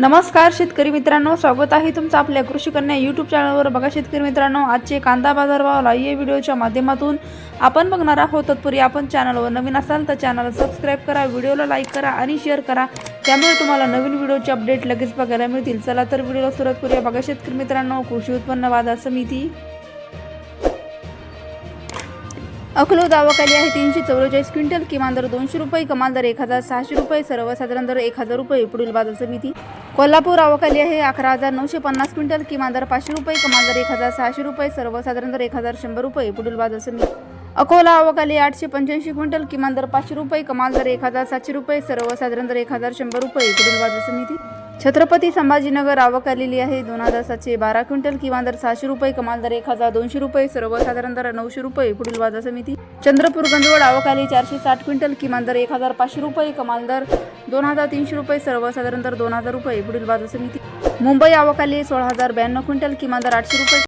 नमस्कार शेतकरी मित्रांनो, स्वागत आहे तुमचं आपल्या कृषी कन्या यूट्यूब चॅनलवर। बघा शेतकरी मित्रांनो, आजचे कांदा बाजारभाव लाईव्ह व्हिडिओच्या माध्यमातून आपण बघणार आहोत। तत्पूर्वी आपण चॅनलवर नवीन असाल तर चॅनल सबस्क्राइब करा, व्हिडिओला लाईक करा आणि शेअर करा, त्यामुळे तुम्हाला नवीन व्हिडिओचे अपडेट लगेच बघायला मिळतील। चला तर व्हिडिओला सुरुवात करूया। बघा शेतकरी मित्रांनो, कृषी उत्पन्न बाजार समिती अकलो दावाखाली आहे 344 क्विंटल, किमान दर 200 रुपये, कमाल दर 1600 रुपये, सर्वसाधारण दर 1000 रुपये। पुढील बाजार समिती कोल्हापूर आवाखाली आहे 11950 क्विंटल, किमान दर 500 रुपये, कमाल दर 1600 रुपये, सर्वसाधारण दर 1100 रुपये। पुढील बाजार समिती अकोला आवाखाली 885 क्विंटल, किमान दर 500 रुपये, कमाल दर 1700 रुपये, सर्वसाधारण दर 1100 रुपये। पुढील बाजार समिती छत्रपती संभाजीनगर आवक आलेली आहे 2712 क्विंटल, किमान दर 600 रुपये, कमाल दर 1200 रुपये, सर्वसाधारण दर 900 रुपये। पुढील बाजार समिती चंद्रपूर गंजवड आवक आली 460 क्विंटल, किमान दर 1500 रुपये, कमाल दर 2300 रुपये, सर्वसाधारण दर 2000 रुपये। पुढील बाजार समिती मुंबई आवक आली 16092 क्विंटल, किमान दर 800 रुपये,